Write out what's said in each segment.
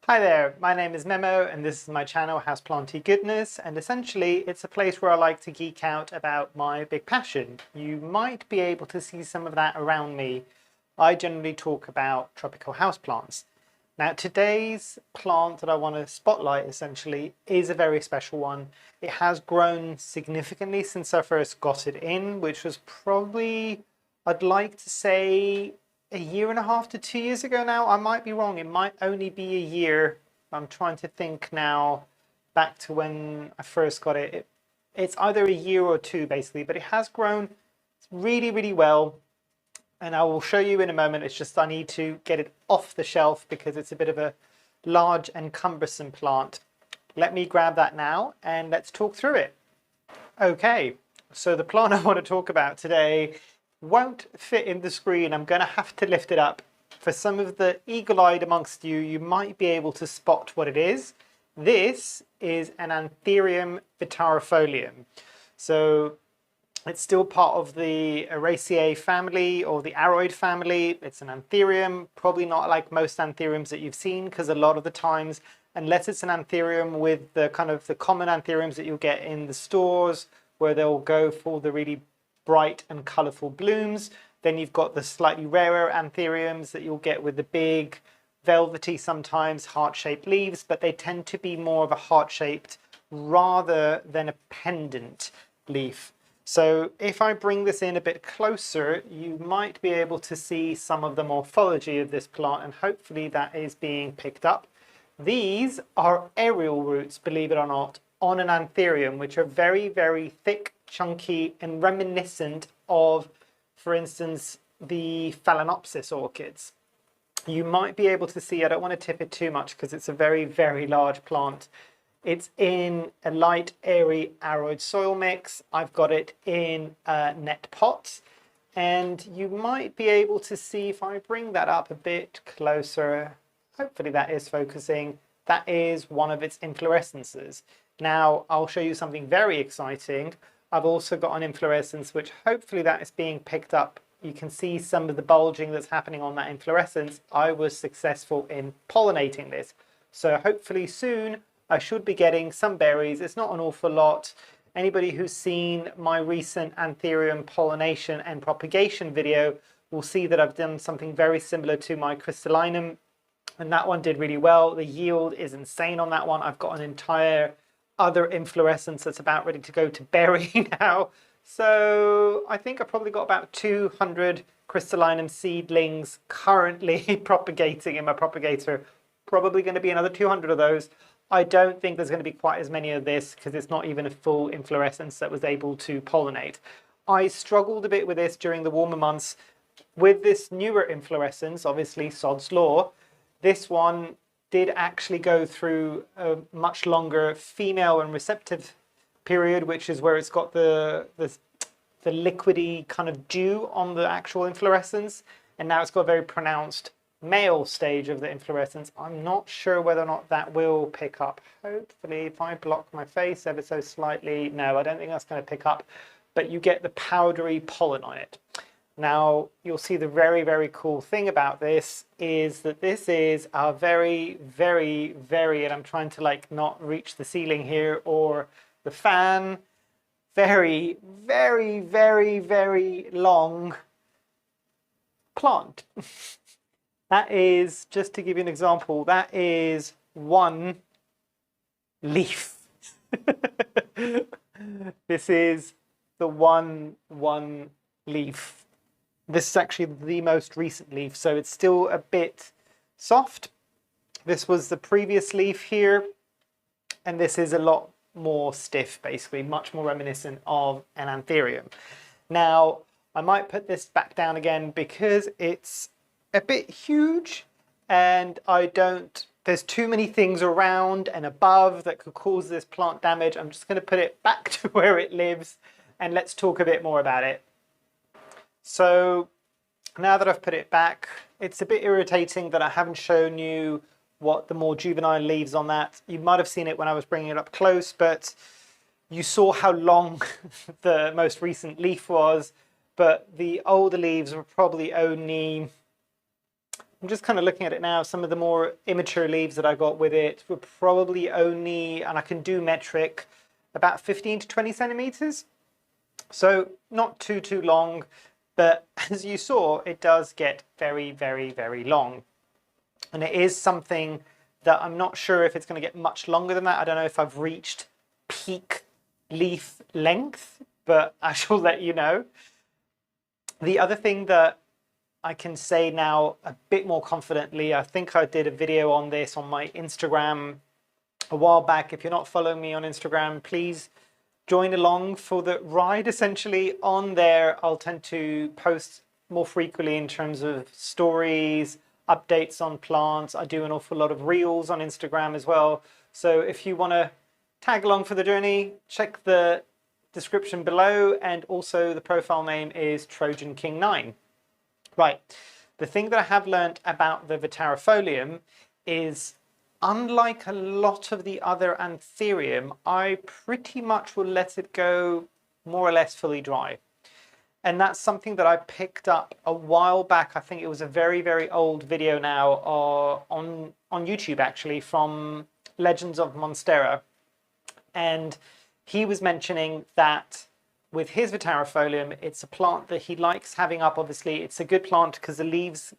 Hi there, my name is Memo and this is my channel Houseplanty Goodness, and essentially it's a place where I like to geek out about my big passion. You might be able to see some of that around me. I generally talk about tropical houseplants. Now today's plant that I want to spotlight essentially is a very special one. It has grown significantly since I first got it in, which was probably, I'd like to say, a year and a half to 2 years ago now. I might be wrong. It might only be a year. I'm trying to think now back to when I first got it. It's either a year or two basically, but it has grown really, really well. And I will show you in a moment. It's just I need to get it off the shelf because it's a bit of a large and cumbersome plant. Let me grab that now and let's talk through it. Okay, so the plant I want to talk about today won't fit in the screen. I'm going to have to lift it up. For some of the eagle-eyed amongst you, you might be able to spot what it is. This is an Anthurium Vittarifolium. So it's still part of the Araceae family or the aroid family. It's an anthurium, probably not like most anthuriums that you've seen, because a lot of the times, unless it's an anthurium with the kind of the common anthuriums that you'll get in the stores, where they'll go for the really bright and colorful blooms, then you've got the slightly rarer anthuriums that you'll get with the big, velvety, sometimes heart-shaped leaves, but they tend to be more of a heart-shaped rather than a pendant leaf. So if I bring this in a bit closer, you might be able to see some of the morphology of this plant, and hopefully that is being picked up. These are aerial roots, believe it or not, on an anthurium, which are very, very thick, chunky, and reminiscent of, for instance, the Phalaenopsis orchids. You might be able to see, I don't want to tip it too much because it's a very, very large plant. It's in a light, airy aroid soil mix. I've got it in a net pot. And you might be able to see, if I bring that up a bit closer, hopefully that is focusing, that is one of its inflorescences. Now, I'll show you something very exciting. I've also got an inflorescence, which hopefully that is being picked up. You can see some of the bulging that's happening on that inflorescence. I was successful in pollinating this. So hopefully soon, I should be getting some berries. It's not an awful lot. Anybody who's seen my recent Antherium pollination and propagation video will see that I've done something very similar to my crystallinum, and that one did really well. The yield is insane on that one. I've got an entire other inflorescence that's about ready to go to berry now. So I think I've probably got about 200 crystallinum seedlings currently propagating in my propagator. Probably going to be another 200 of those. I don't think there's going to be quite as many of this because it's not even a full inflorescence that was able to pollinate. I struggled a bit with this during the warmer months. With this newer inflorescence, obviously sod's law, this one did actually go through a much longer female and receptive period, which is where it's got the liquidy kind of dew on the actual inflorescence, and now it's got a very pronounced male stage of the inflorescence. I'm not sure whether or not that will pick up. Hopefully, if I block my face ever so slightly, no, I don't think that's going to pick up, but you get the powdery pollen on it. Now, you'll see the very, very cool thing about this is that this is a very, very, very, and I'm trying to like not reach the ceiling here or the fan, very, very, very, very long plant. That is, just to give you an example, that is one leaf. This is the one leaf. This is actually the most recent leaf, so it's still a bit soft. This was the previous leaf here, and this is a lot more stiff, basically, much more reminiscent of an anthurium. Now, I might put this back down again because it's a bit huge and there's too many things around and above that could cause this plant damage. I'm just going to put it back to where it lives and let's talk a bit more about it. So now that I've put it back, it's a bit irritating that I haven't shown you what the more juvenile leaves on that. You might have seen it when I was bringing it up close, but you saw how long the most recent leaf was, but the older leaves were probably only I'm just kind of looking at it now. Some of the more immature leaves that I got with it were probably only, and I can do metric, about 15 to 20 centimeters. So not too long, but as you saw, it does get very, very, very long. And it is something that I'm not sure if it's going to get much longer than that. I don't know if I've reached peak leaf length, but I shall let you know. The other thing that I can say now a bit more confidently, I think I did a video on this on my Instagram a while back. If you're not following me on Instagram, please join along for the ride. Essentially on there, I'll tend to post more frequently in terms of stories, updates on plants. I do an awful lot of reels on Instagram as well. So if you want to tag along for the journey, check the description below, and also the profile name is Trojan King 9. Right, the thing that I have learned about the Vittarifolium is, unlike a lot of the other Anthurium, I pretty much will let it go more or less fully dry. And that's something that I picked up a while back. I think it was a very, very old video now on YouTube, actually, from Legends of Monstera. And he was mentioning that with his Vittarifolium, it's a plant that he likes having up. Obviously, it's a good plant because the leaves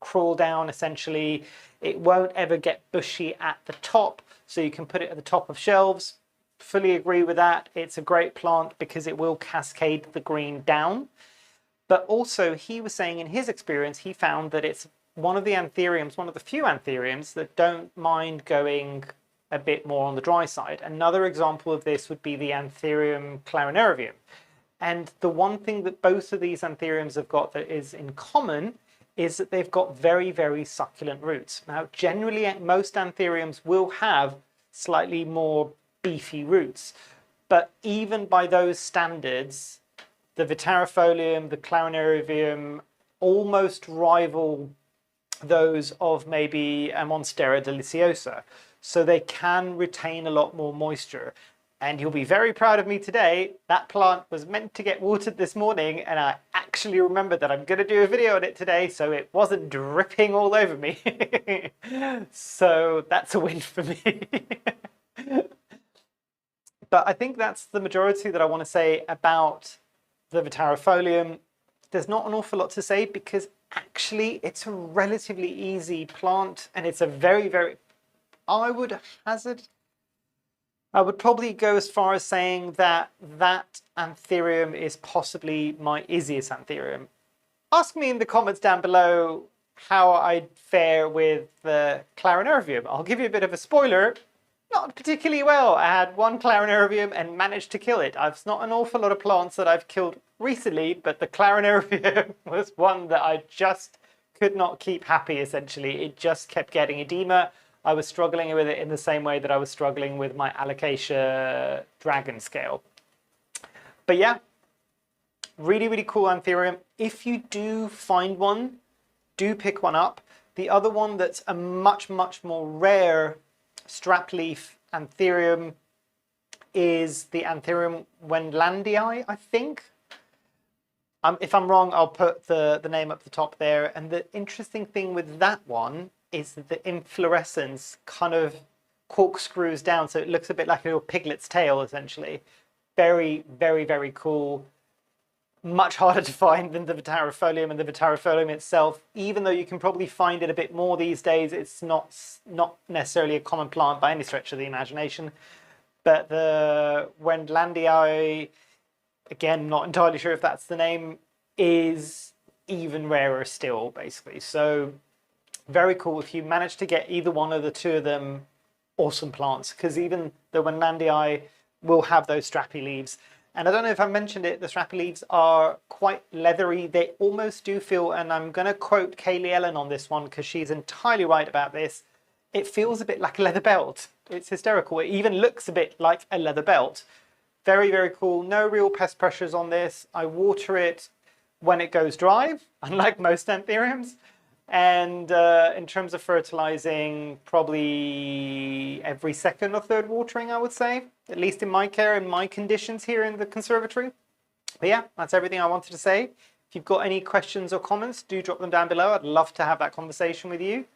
crawl down, essentially. It won't ever get bushy at the top, so you can put it at the top of shelves. Fully agree with that. It's a great plant because it will cascade the green down. But also, he was saying in his experience, he found that it's one of the anthuriums, one of the few anthuriums that don't mind going a bit more on the dry side. Another example of this would be the Anthurium clarinarium. And the one thing that both of these anthuriums have got that is in common is that they've got very, very succulent roots. Now, generally, most anthuriums will have slightly more beefy roots, but even by those standards, the Vittarifolium, the clarinarium almost rival those of maybe a Monstera deliciosa. So they can retain a lot more moisture. And you'll be very proud of me today. That plant was meant to get watered this morning, and I actually remembered that I'm going to do a video on it today, so it wasn't dripping all over me. So that's a win for me. But I think that's the majority that I want to say about the Vittarifolium. There's not an awful lot to say because actually it's a relatively easy plant, and it's a very, very... I would probably go as far as saying that that Anthurium is possibly my easiest Anthurium. Ask me in the comments down below how I'd fare with the clarinarium. I'll give you a bit of a spoiler. Not particularly well. I had one clarinarium and managed to kill it. It's not an awful lot of plants that I've killed recently, but the clarinarium was one that I just could not keep happy, essentially. It just kept getting edema. I was struggling with it in the same way that I was struggling with my Alocasia dragon scale. But yeah, really, really cool Anthurium. If you do find one, do pick one up. The other one that's a much, much more rare strap leaf Anthurium is the Anthurium Wendlandii, I think. If I'm wrong, I'll put the name up the top there. And the interesting thing with that one is that the inflorescence kind of corkscrews down, so it looks a bit like a little piglet's tail, essentially. Very, very, very cool. Much harder to find than the Vittarifolium, and the Vittarifolium itself, even though you can probably find it a bit more these days, it's not necessarily a common plant by any stretch of the imagination. But the Wendlandii, again, not entirely sure if that's the name, is even rarer still, basically. So very cool. If you manage to get either one of the two of them, awesome plants, because even the Wendlandii will have those strappy leaves. And I don't know if I mentioned it, the strappy leaves are quite leathery. They almost do feel, and I'm going to quote Kaylee Ellen on this one because she's entirely right about this, it feels a bit like a leather belt. It's hysterical. It even looks a bit like a leather belt. Very, very cool. No real pest pressures on this. I water it when it goes dry, unlike most anthuriums. And in terms of fertilizing, probably every second or third watering, I would say, at least in my care and my conditions here in the conservatory. But yeah, that's everything I wanted to say. If you've got any questions or comments, do drop them down below. I'd love to have that conversation with you.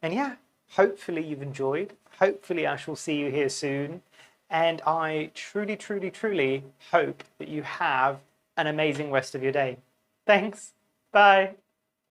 And yeah, hopefully you've enjoyed. Hopefully I shall see you here soon. And I truly, truly, truly hope that you have an amazing rest of your day. Thanks. Bye.